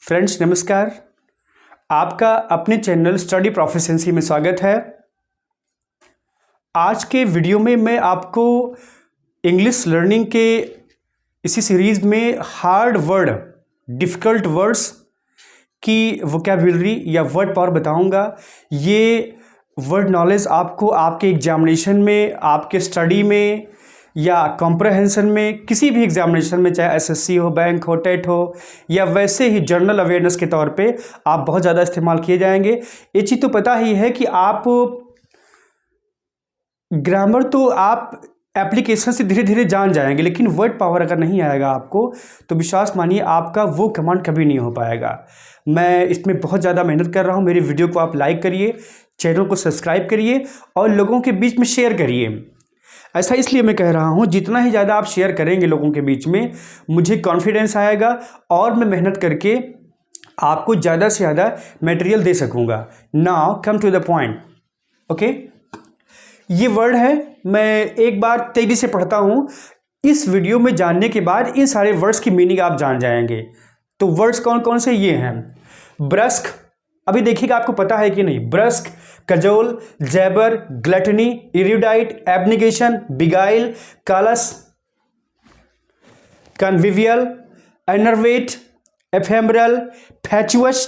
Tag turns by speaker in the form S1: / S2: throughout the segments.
S1: Friends नमस्कार। आपका अपने चैनल स्टडी प्रोफिशिएंसी में स्वागत है। आज के वीडियो में मैं आपको इंग्लिश लर्निंग के इसी सीरीज़ में हार्ड वर्ड, डिफ़िकल्ट वर्ड्स की वोकैबुलरी या वर्ड पावर बताऊंगा। ये वर्ड नॉलेज आपको आपके एग्जामिनेशन में, आपके स्टडी में या कॉम्प्रहेंशन में, किसी भी एग्जामिनेशन में, चाहे एसएससी हो, बैंक हो, टेट हो या वैसे ही जनरल अवेयरनेस के तौर पे आप बहुत ज़्यादा इस्तेमाल किए जाएंगे। ये चीज़ तो पता ही है कि आप ग्रामर तो आप एप्लीकेशन से धीरे धीरे जान जाएंगे, लेकिन वर्ड पावर अगर नहीं आएगा आपको तो विश्वास मानिए आपका वो कमांड कभी नहीं हो पाएगा। मैं इसमें बहुत ज़्यादा मेहनत कर रहा हूँ। मेरी वीडियो को आप लाइक करिए, चैनल को सब्सक्राइब करिए और लोगों के बीच में शेयर करिए। ऐसा इसलिए मैं कह रहा हूँ, जितना ही ज़्यादा आप शेयर करेंगे लोगों के बीच में, मुझे कॉन्फिडेंस आएगा और मैं मेहनत करके आपको ज़्यादा से ज़्यादा मटेरियल दे सकूँगा। Now come to the point. Okay, ये वर्ड है, मैं एक बार तेज़ी से पढ़ता हूँ। इस वीडियो में जानने के बाद इन सारे वर्ड्स की मीनिंग आप जान जाएंगे। तो वर्ड्स कौन कौन से ये हैं? ब्रस्क, अभी देखिएगा आपको पता है कि नहीं। Brusque, cajole, jabber, gluttony, erudite, abnegation, beguile, callous, convivial, enervate, ephemeral, fatuous,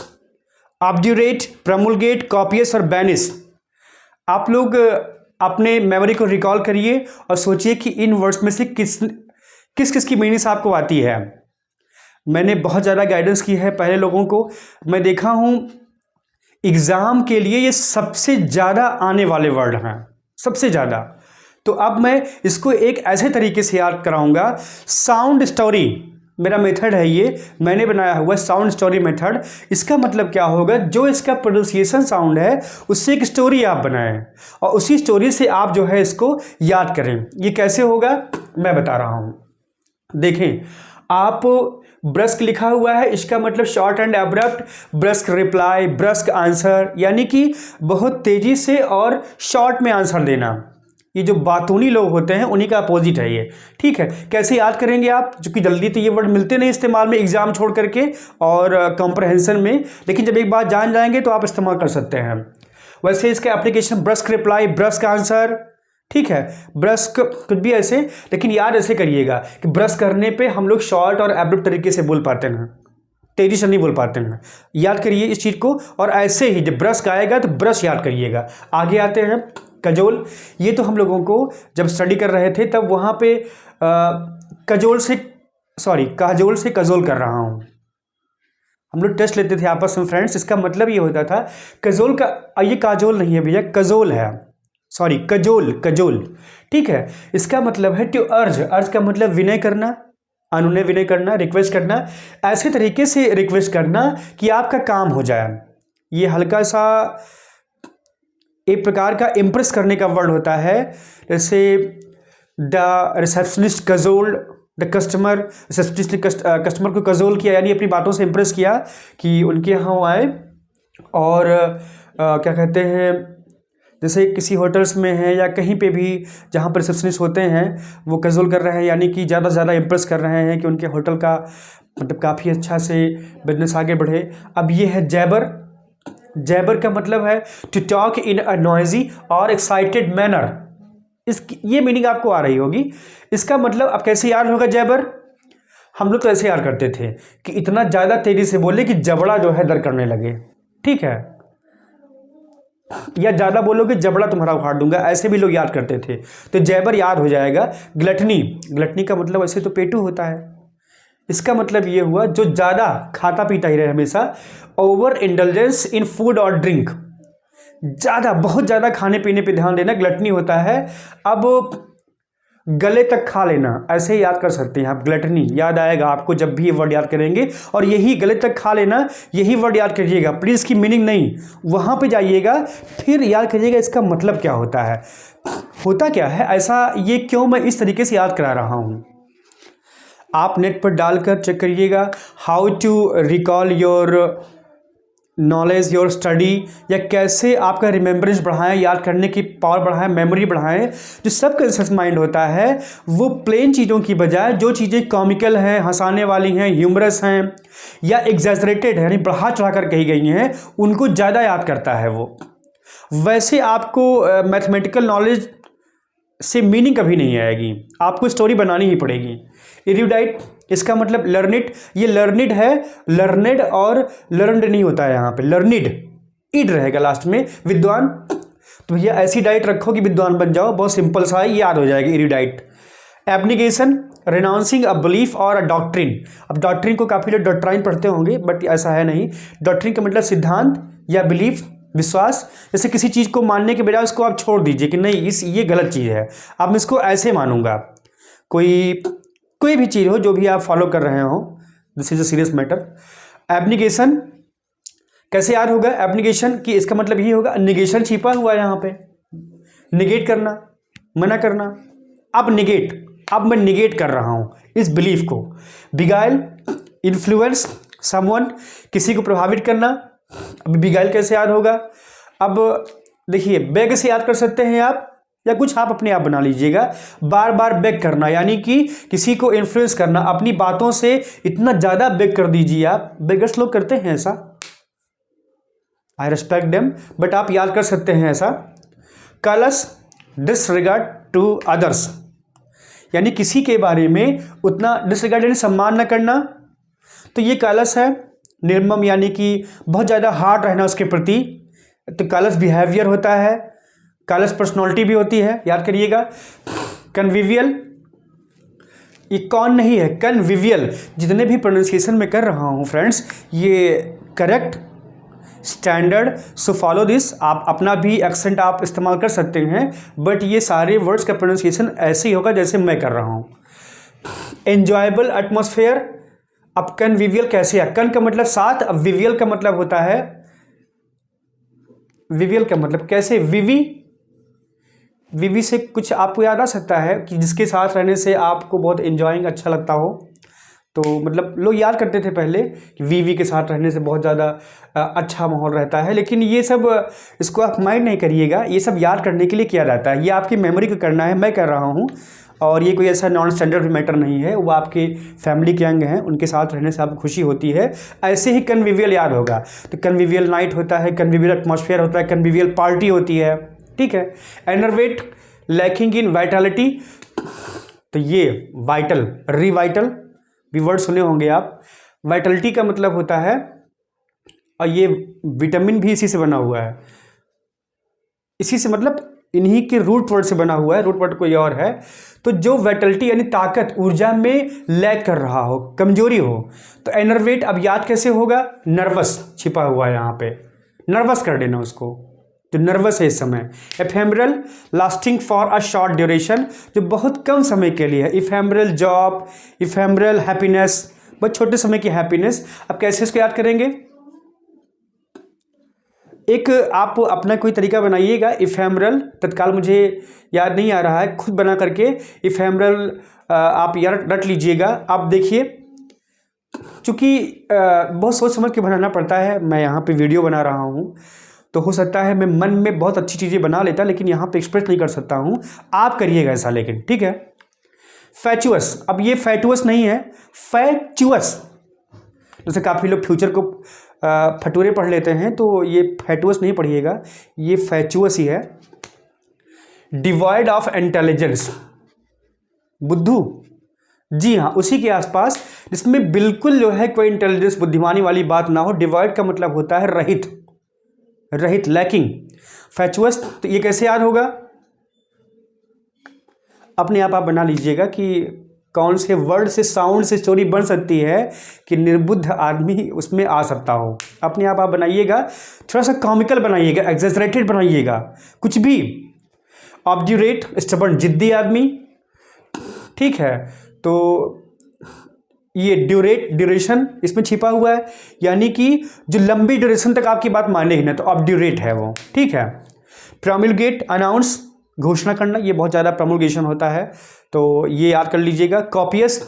S1: obdurate, promulgate, copious और बैनिस। आप लोग अपने मेमोरी को रिकॉल करिए और सोचिए कि इन वर्ड्स में से किस किस की मीनिंग्स आपको आती है। मैंने बहुत ज़्यादा गाइडेंस की है पहले लोगों को। मैं देखा हूँ एग्ज़ाम के लिए ये सबसे ज़्यादा आने वाले वर्ड हैं, सबसे ज़्यादा। तो अब मैं इसको एक ऐसे तरीके से याद कराऊंगा। साउंड स्टोरी मेरा मेथड है, ये मैंने बनाया हुआ साउंड स्टोरी मेथड। इसका मतलब क्या होगा, जो इसका प्रोनाउंसिएशन साउंड है उससे एक स्टोरी आप बनाएं और उसी स्टोरी से आप जो है इसको याद करें। ये कैसे होगा मैं बता रहा हूँ। देखें, आप ब्रस्क लिखा हुआ है, इसका मतलब short and abrupt, brusque reply, brusque answer, यानी कि बहुत तेजी से और शॉर्ट में आंसर देना। ये जो बातूनी लोग होते हैं उन्हीं का अपोजिट है ये। ठीक है, कैसे याद करेंगे आप, क्योंकि जल्दी तो ये वर्ड मिलते नहीं इस्तेमाल में एग्जाम छोड़ करके और कॉम्प्रहेंशन में, लेकिन जब एक बार जान जाएंगे तो आप इस्तेमाल कर सकते हैं। वैसे इसका एप्लीकेशन ब्रस्क रिप्लाई, ब्रस्क आंसर, ठीक है, ब्रस्क कुछ भी ऐसे, लेकिन याद ऐसे करिएगा कि ब्रश करने पे हम लोग शॉर्ट और एब्रप्ट तरीके से बोल पाते हैं, तेजी से नहीं बोल पाते हैं। याद करिए इस चीज़ को। और ऐसे ही जब ब्रश आएगा तो ब्रश याद करिएगा। आगे आते हैं कजोल। ये तो हम लोगों को जब स्टडी कर रहे थे तब वहाँ पे काजोल से कजोल कर रहा हूँ। हम लोग टेस्ट लेते थे आपस में फ्रेंड्स। इसका मतलब ये होता था कजोल का, ये काजोल नहीं है भैया, कजोल है, सॉरी कजोल, कजोल। ठीक है, इसका मतलब है टू अर्ज। अर्ज का मतलब विनय करना, अनुनय विनय करना, रिक्वेस्ट करना, ऐसे तरीके से रिक्वेस्ट करना कि आपका काम हो जाए। ये हल्का सा एक प्रकार का इम्प्रेस करने का वर्ड होता है। जैसे the receptionist cajoled the customer, receptionist ने कस्टमर को कजोल किया, यानी अपनी बातों से इम्प्रेस किया कि उनके यहाँ आए। और क्या कहते हैं, जैसे किसी होटल्स में है या कहीं पे भी जहाँ पर रिसेप्शनिस्ट होते हैं वो कजोल कर रहे हैं, यानी कि ज़्यादा से ज़्यादा इम्प्रेस कर रहे हैं कि उनके होटल का मतलब काफ़ी अच्छा से बिजनेस आगे बढ़े। अब ये है जैबर। जैबर का मतलब है to talk in a noisy और एक्साइटेड मैनर। ये मीनिंग आपको आ रही होगी। इसका मतलब अब कैसे याद होगा जैबर? हम लोग तो ऐसे याद करते थे कि इतना ज़्यादा तेज़ी से बोले कि जबड़ा जो है दर्द करने लगे। ठीक है, या ज़्यादा बोलोगे जबड़ा तुम्हारा उखाड़ दूंगा, ऐसे भी लोग याद करते थे। तो जैबर याद हो जाएगा। ग्लटनी, ग्लटनी का मतलब वैसे तो पेटू होता है। इसका मतलब ये हुआ जो ज़्यादा खाता पीता ही रहे हमेशा। ओवर इंडल्जेंस इन फूड और ड्रिंक, ज़्यादा बहुत ज़्यादा खाने पीने पे ध्यान देना ग्लटनी होता है। अब गले तक खा लेना, ऐसे ही याद कर सकते हैं आप। ग्लटनी याद आएगा आपको जब भी ये वर्ड याद करेंगे। और यही गले तक खा लेना, यही वर्ड याद करिएगा प्लीज़, की मीनिंग नहीं। वहाँ पे जाइएगा फिर याद करिएगा इसका मतलब क्या होता है, होता क्या है, ऐसा ये क्यों मैं इस तरीके से याद करा रहा हूँ। आप नेट पर डालकर चेक करिएगा how to recall your knowledge, your study, या कैसे आपका रिमेम्बरेंस बढ़ाएं, याद करने की पावर बढ़ाएं, मेमोरी बढ़ाएं। जो सबकॉन्शियस माइंड होता है वो प्लेन चीज़ों की बजाय जो चीज़ें कॉमिकल हैं, हंसाने वाली हैं, ह्यूमरस हैं या एग्जैजरेटेड है, यानी बढ़ा चढ़ा कर कही गई हैं, उनको ज़्यादा याद करता है वो। वैसे आपको मैथमेटिकल नॉलेज से मीनिंग कभी नहीं आएगी, आपको स्टोरी बनानी ही पड़ेगी। इरिडाइट, इसका मतलब लर्निड, ये लर्निड है, लर्नेड और लर्नड नहीं होता है यहाँ पे, लर्निड इड रहेगा लास्ट में, विद्वान। तो भैया ऐसी डाइट रखो कि विद्वान बन जाओ, बहुत सिंपल सा है, याद हो जाएगी इरिडाइट। एब्निगेशन, रिनाउंसिंग अ बिलीफ और अ डॉक्ट्रिन। अब डॉक्ट्रिन को काफ़ी लोग डॉक्ट्राइन पढ़ते होंगे, बट ऐसा है नहीं। डॉक्ट्रिन का मतलब सिद्धांत या बिलीफ, विश्वास। जैसे किसी चीज़ को मानने के बजाय उसको आप छोड़ दीजिए कि नहीं ये गलत चीज़ है, अब मैं इसको ऐसे मानूंगा। कोई भी चीज़ हो जो भी आप फॉलो कर रहे हो, this is a serious matter. Abnegation कैसे याद होगा? एब्निगेशन की इसका मतलब ये होगा, निगेशन छिपा हुआ है यहाँ पे, निगेट करना, मना करना। अब मैं निगेट कर रहा हूँ इस बिलीफ को। बिगाइल, इन्फ्लुएंस समवन, किसी को प्रभावित करना। अब बिगाइल कैसे याद होगा? अब देखिए, बेग से याद कर सकते हैं आप, या कुछ आप अपने आप बना लीजिएगा। बार बार बेग करना, यानी कि किसी को इन्फ्लुएंस करना, अपनी बातों से इतना ज़्यादा बेग कर दीजिए आप। बेगर्स लोग करते हैं ऐसा, आई रिस्पेक्ट देम, बट आप याद कर सकते हैं ऐसा। कलस, डिसरिगार्ड टू अदर्स, यानी किसी के बारे में उतना डिसरिगार्ड यानी सम्मान न करना। तो ये कलस है। निर्मम यानी कि बहुत ज़्यादा हार्ड रहना उसके प्रति, तो कलस बिहेवियर होता है। कलस पर्सनैलिटी भी होती है, याद करिएगा। कन्विवियल, ये कौन नहीं है, कन्विवियल। जितने भी प्रोनाउंसिएशन में कर रहा हूँ फ्रेंड्स, ये correct standard, so follow this. आप अपना भी एक्सेंट आप इस्तेमाल कर सकते हैं, बट ये सारे वर्ड्स का प्रोनाउंसिएशन ऐसे ही होगा जैसे मैं कर रहा हूँ। Enjoyable atmosphere. अब कन्विवियल कैसे है? कन का मतलब साथ, अब विवियल का मतलब होता है, विवियल का मतलब कैसे, विवी से कुछ आपको याद आ सकता है कि जिसके साथ रहने से आपको बहुत एंजॉइंग अच्छा लगता हो। तो मतलब लोग याद करते थे पहले कि वीवी के साथ रहने से बहुत ज़्यादा अच्छा माहौल रहता है, लेकिन ये सब इसको आप माइंड नहीं करिएगा, ये सब याद करने के लिए किया जाता है, ये आपकी मेमोरी को करना है, मैं कर रहा हूँ। और ये कोई ऐसा नॉन स्टैंडर्ड मैटर नहीं है, वो आपके फैमिली के अंग हैं, उनके साथ रहने से आपको खुशी होती है। ऐसे ही कन्विवियल याद होगा, तो कन्विवियल नाइट होता है, कन्विवियल एटमॉस्फेयर होता है, कन्विवियल पार्टी होती है, ठीक है। एनर्वेट, लैकिंग इन वाइटलिटी, तो ये वाइटल, रिवाइटल भी वर्ड सुने होंगे आप। वाइटलिटी का मतलब होता है, और ये विटामिन भी इसी से बना हुआ है, इसी से मतलब इन्हीं के रूट वर्ड से बना हुआ है, रूट वर्ड कोई और है। तो जो वाइटलिटी यानी ताकत, ऊर्जा में लैक कर रहा हो, कमजोरी हो, तो एनर्वेट अब याद कैसे होगा? नर्वस छिपा हुआ है यहाँ पे, नर्वस कर देना उसको, जो नर्वस है इस समय। Ephemeral, lasting for a short duration, जो बहुत कम समय के लिए है। इफेमरल जॉब, इफेमरल हैप्पीनेस, बहुत छोटे समय की हैप्पीनेस। अब कैसे इसको याद करेंगे? एक आप अपना कोई तरीका बनाइएगा। इफेमरल, तत्काल मुझे याद नहीं आ रहा है, खुद बना करके इफेमरल आप यार रट लीजिएगा। आप देखिए, चूँकि बहुत सोच समझ के बनाना पड़ता है, मैं यहाँ पे वीडियो बना रहा हूँ, तो हो सकता है मैं मन में बहुत अच्छी चीज़ें बना लेता, लेकिन यहाँ पे एक्सप्रेस नहीं कर सकता हूँ, आप करिएगा ऐसा, लेकिन ठीक है। फैचुअस, अब ये फैचुअस नहीं है, फैचुअस, जैसे काफ़ी लोग फ्यूचर को फटूरे पढ़ लेते हैं, तो ये फैचुअस नहीं पढ़िएगा, ये फैचुअस ही है। डिवॉइड ऑफ इंटेलिजेंस, बुद्धू, जी हाँ, उसी के आसपास, जिसमें बिल्कुल जो है कोई इंटेलिजेंस, बुद्धिमानी वाली बात ना हो। डिवॉइड का मतलब होता है रहित, रहित, लैकिंग। फैचुअस, तो ये कैसे याद होगा? अपने आप बना लीजिएगा कि कौन से वर्ड से, साउंड से स्टोरी बन सकती है कि निर्बुद्ध आदमी उसमें आ सकता हो। अपने आप बनाइएगा, थोड़ा सा कॉमिकल बनाइएगा, एग्जैजरेटेड बनाइएगा, कुछ भी। ऑब्ड्यूरेट, स्टबर्न, जिद्दी आदमी, ठीक है। तो ये ड्यूरेशन इसमें छिपा हुआ है, यानी कि जो लंबी ड्यूरेशन तक आपकी बात माने ही ना, तो ऑब्ड्यूरेट है वो, ठीक है। प्रोमलगेट, अनाउंस, घोषणा करना, ये बहुत ज़्यादा प्रोमलगेशन होता है, तो ये याद कर लीजिएगा। कॉपियस,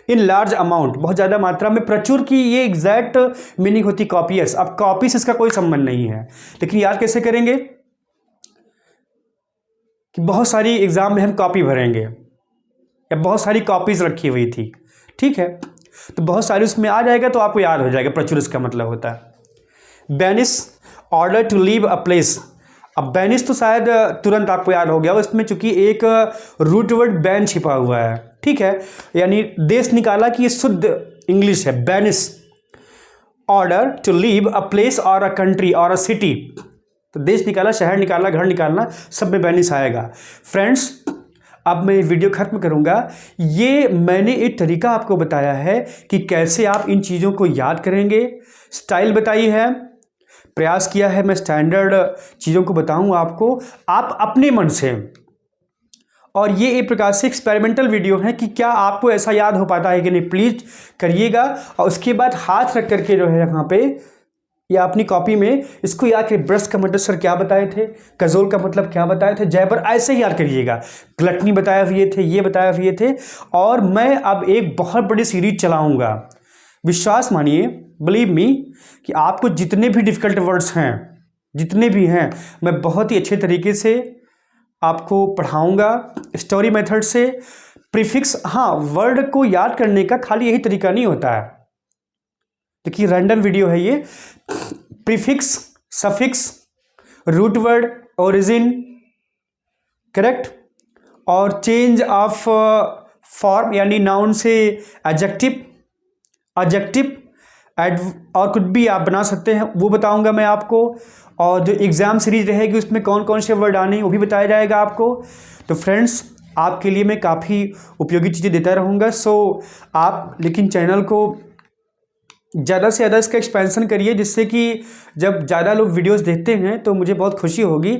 S1: इन लार्ज अमाउंट, बहुत ज़्यादा मात्रा में, प्रचुर की ये एग्जैक्ट मीनिंग होती कॉपियस। अब कॉपी से इसका कोई संबंध नहीं है, लेकिन याद कैसे करेंगे कि बहुत सारी एग्जाम में हम कॉपी भरेंगे या बहुत सारी कॉपीज रखी हुई थी, ठीक है, तो बहुत सारी उसमें आ जाएगा तो आपको याद हो जाएगा प्रचुर इसका मतलब होता है। Banish, order to leave a place. अब बैनिश तो शायद तुरंत आपको याद हो गया, उसमें चूंकि एक रूट वर्ड बैन छिपा हुआ है, ठीक है, यानी देश निकाला कि ये शुद्ध इंग्लिश है, banish. Order to leave a place और अ कंट्री और अ सिटी, तो देश निकाला, शहर निकाला, घर निकालना, सब में बैनिश आएगा। फ्रेंड्स, अब मैं वीडियो खत्म करूंगा। ये मैंने एक तरीका आपको बताया है कि कैसे आप इन चीज़ों को याद करेंगे, स्टाइल बताई है, प्रयास किया है मैं स्टैंडर्ड चीज़ों को बताऊं आपको, आप अपने मन से। और ये एक प्रकार से एक्सपेरिमेंटल वीडियो है कि क्या आपको ऐसा याद हो पाता है कि नहीं, प्लीज़ करिएगा। और उसके बाद हाथ रख करके जो है यहाँ पे या अपनी कॉपी में इसको याद करिए। ब्रश का मतलब सर क्या बताए थे, कजोल का मतलब क्या बताए थे, जयपर ऐसे ही याद करिएगा, ग्लटनी बताए हुए थे, ये बताए हुए थे। और मैं अब एक बहुत बड़ी सीरीज चलाऊँगा, विश्वास मानिए, बिलीव मी, कि आपको जितने भी डिफ़िकल्ट वर्ड्स हैं, जितने भी हैं, मैं बहुत ही अच्छे तरीके से आपको पढ़ाऊँगा, स्टोरी मेथड से। प्रीफिक्स, हाँ, वर्ड को याद करने का खाली यही तरीका नहीं होता है, देखिए रैंडम वीडियो है ये। Prefix, suffix, root word, origin, correct, और चेंज ऑफ फॉर्म यानी नाउन से एडजेक्टिव, एडजेक्टिव और कुछ भी आप बना सकते हैं, वो बताऊंगा मैं आपको। और जो एग्ज़ाम सीरीज रहेगी उसमें कौन कौन से वर्ड आने वो भी बताया जाएगा आपको। तो फ्रेंड्स, आपके लिए मैं काफ़ी उपयोगी चीज़ें देता रहूँगा। सो आप लेकिन चैनल को ज़्यादा से ज़्यादा इसका एक्सपेंशन करिए, जिससे कि जब ज़्यादा लोग वीडियोस देखते हैं तो मुझे बहुत खुशी होगी।